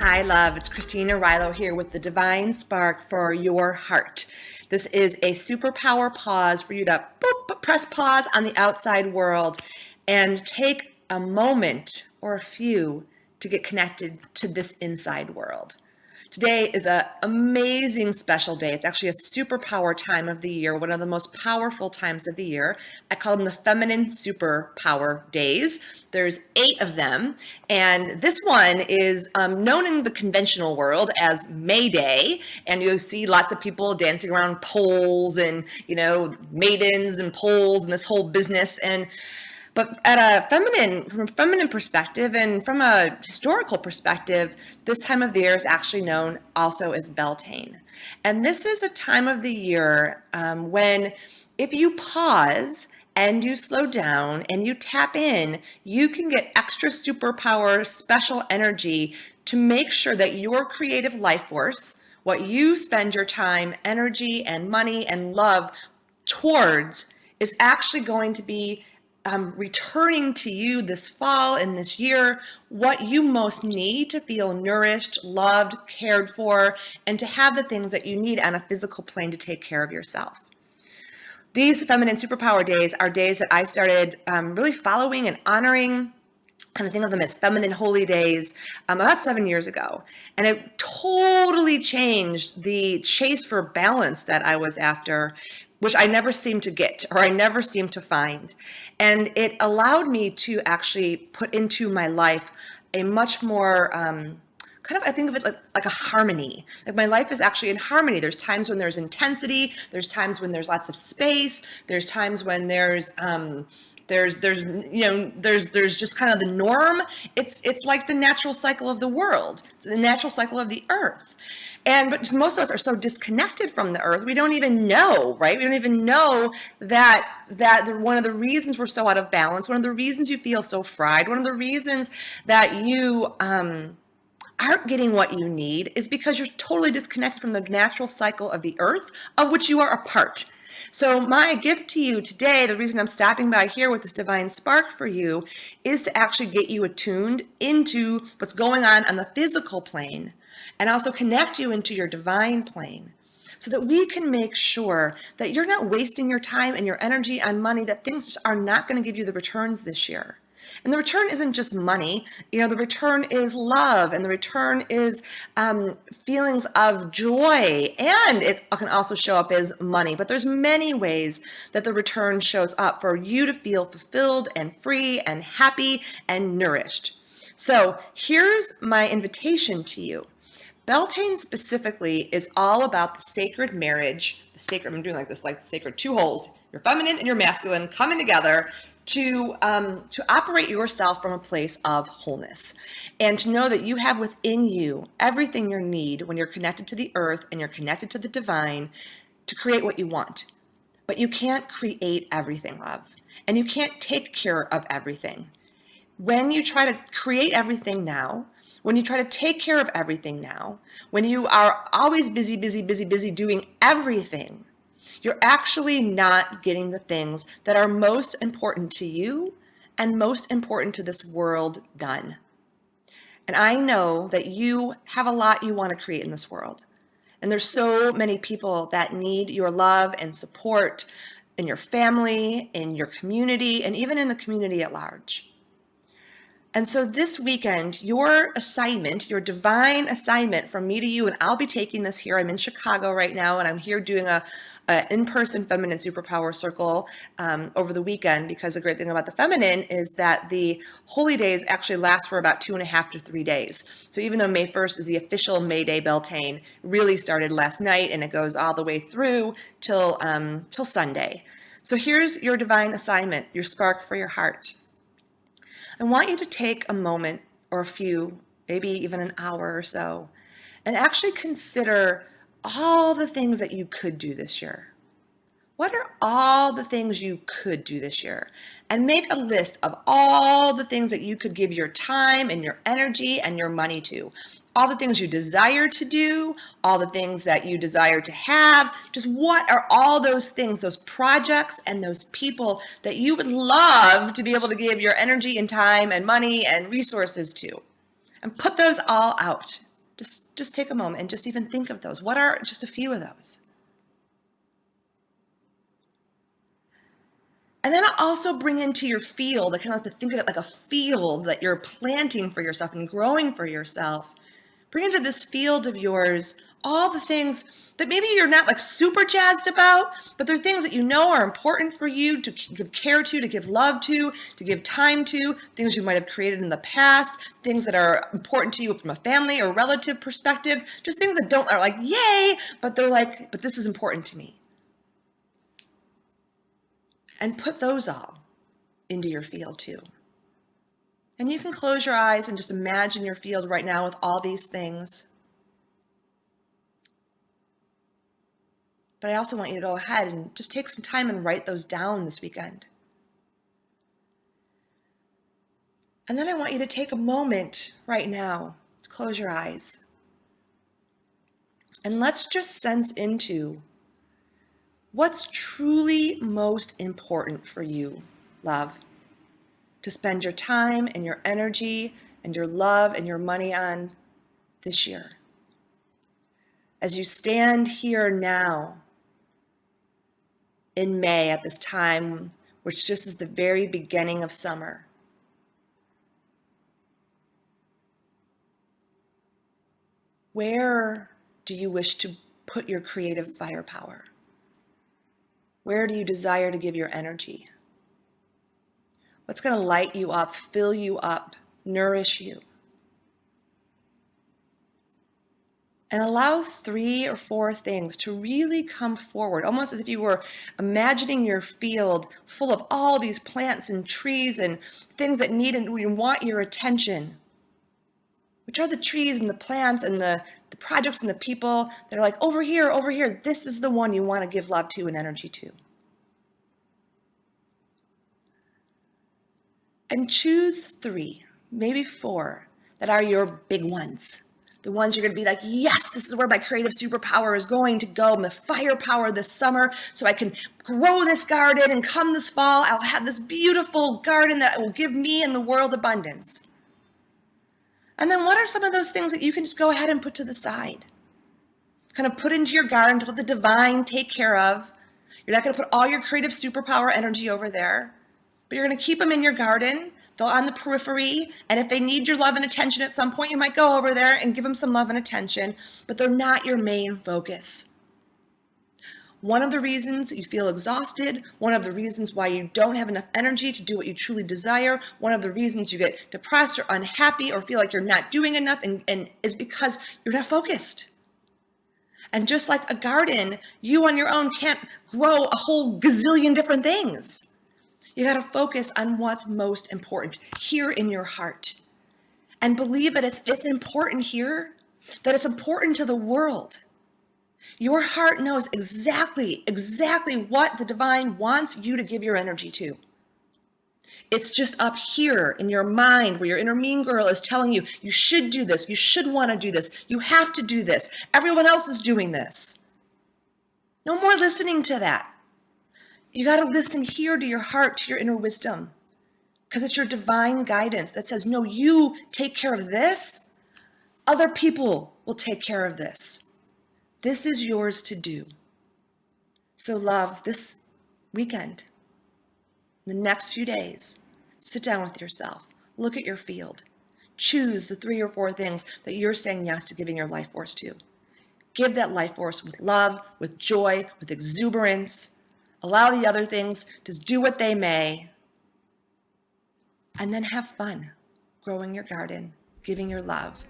Hi, love. It's Christina Rilo here with the Divine Spark for your heart. This is a superpower pause for you to press pause on the outside world and take a moment or a few to get connected to this inside world. Today is an amazing special day. It's actually a superpower time of the year, one of the most powerful times of the year. I call them the feminine superpower days. There's 8 of them, and this one is known in the conventional world as May Day, and you see lots of people dancing around poles and, maidens and poles and this whole business. But from a feminine perspective and from a historical perspective, this time of the year is actually known also as Beltane. And this is a time of the year when if you pause and you slow down and you tap in, you can get extra superpower, special energy to make sure that your creative life force, what you spend your time, energy, and money and love towards, is actually going to be returning to you this fall and this year what you most need to feel nourished, loved, cared for, and to have the things that you need on a physical plane to take care of yourself. These feminine superpower days are days that I started really following and honoring. Kind of think of them as feminine holy days about 7 years ago. And it totally changed the chase for balance that I was after, which I never seemed to get or I never seemed to find. And it allowed me to actually put into my life a much more I think of it like a harmony. Like my life is actually in harmony. There's times when there's intensity. There's times when there's lots of space. There's times when there's just kind of the norm. It's like the natural cycle of the world. It's the natural cycle of the earth. But most of us are so disconnected from the earth, we don't even know, right? We don't even know that one of the reasons we're so out of balance, one of the reasons you feel so fried, one of the reasons that you aren't getting what you need is because you're totally disconnected from the natural cycle of the earth, of which you are a part. So my gift to you today, the reason I'm stopping by here with this divine spark for you, is to actually get you attuned into what's going on the physical plane, and also connect you into your divine plane, so that we can make sure that you're not wasting your time and your energy on money that things just are not going to give you the returns this year. And the return isn't just money, the return is love, and the return is feelings of joy, and it can also show up as money. But there's many ways that the return shows up for you to feel fulfilled and free and happy and nourished. So here's my invitation to you. Beltane specifically is all about the sacred marriage, I'm doing like this, like the sacred 2 holes, your feminine and your masculine coming together to operate yourself from a place of wholeness, and to know that you have within you everything you need when you're connected to the earth and you're connected to the divine to create what you want. But you can't create everything, love, and you can't take care of everything. When you try to create everything now, when you try to take care of everything now, when you are always busy doing everything, you're actually not getting the things that are most important to you and most important to this world done. And I know that you have a lot you want to create in this world. And there's so many people that need your love and support in your family, in your community, and even in the community at large. And so this weekend, your assignment, your divine assignment from me to you, and I'll be taking this here. I'm in Chicago right now, and I'm here doing a in-person feminine superpower circle over the weekend, because the great thing about the feminine is that the holy days actually last for about 2.5 to 3 days. So even though May 1st is the official May Day Beltane, really started last night, and it goes all the way through till Sunday. So here's your divine assignment, your spark for your heart. I want you to take a moment or a few, maybe even an hour or so, and actually consider all the things that you could do this year. What are all the things you could do this year? And make a list of all the things that you could give your time and your energy and your money to. All the things you desire to do, all the things that you desire to have. Just what are all those things, those projects and those people that you would love to be able to give your energy and time and money and resources to? And put those all out. Just take a moment and just even think of those. What are just a few of those? And then also bring into your field, I kind of like to think of it like a field that you're planting for yourself and growing for yourself. Bring into this field of yours all the things that maybe you're not like super jazzed about, but they're things that you know are important for you to give care to give love to give time to, things you might have created in the past, things that are important to you from a family or relative perspective, just things that are like, yay, but they're like, but this is important to me. And put those all into your field too. And you can close your eyes and just imagine your field right now with all these things. But I also want you to go ahead and just take some time and write those down this weekend. And then I want you to take a moment right now, close your eyes. And let's just sense into what's truly most important for you, love, to spend your time and your energy and your love and your money on this year. As you stand here now in May at this time, which just is the very beginning of summer, where do you wish to put your creative firepower? Where do you desire to give your energy? What's going to light you up, fill you up, nourish you? And allow 3 or 4 things to really come forward, almost as if you were imagining your field full of all these plants and trees and things that need and want your attention. Which are the trees and the plants and the projects and the people that are like, over here, this is the one you want to give love to and energy to. And choose 3, maybe 4, that are your big ones. The ones you're going to be like, yes, this is where my creative superpower is going to go. The firepower this summer so I can grow this garden, and come this fall, I'll have this beautiful garden that will give me and the world abundance. And then what are some of those things that you can just go ahead and put to the side? Kind of put into your garden to let the divine take care of. You're not going to put all your creative superpower energy over there, but you're going to keep them in your garden. They're on the periphery, and if they need your love and attention at some point, you might go over there and give them some love and attention, but they're not your main focus. One of the reasons you feel exhausted, one of the reasons why you don't have enough energy to do what you truly desire, one of the reasons you get depressed or unhappy or feel like you're not doing enough and is because you're not focused. And just like a garden, you on your own can't grow a whole gazillion different things. You got to focus on what's most important here in your heart. And believe that it's important here, that it's important to the world. Your heart knows exactly what the divine wants you to give your energy to. It's just up here in your mind where your inner mean girl is telling you, you should do this, you should want to do this, you have to do this, everyone else is doing this. No more listening to that. You got to listen here to your heart, to your inner wisdom, because it's your divine guidance that says, no, you take care of this, other people will take care of this. This is yours to do. So love, this weekend, the next few days, sit down with yourself, look at your field, choose the 3 or 4 things that you're saying yes to giving your life force to. Give that life force with love, with joy, with exuberance. Allow the other things to do what they may. And then have fun growing your garden, giving your love,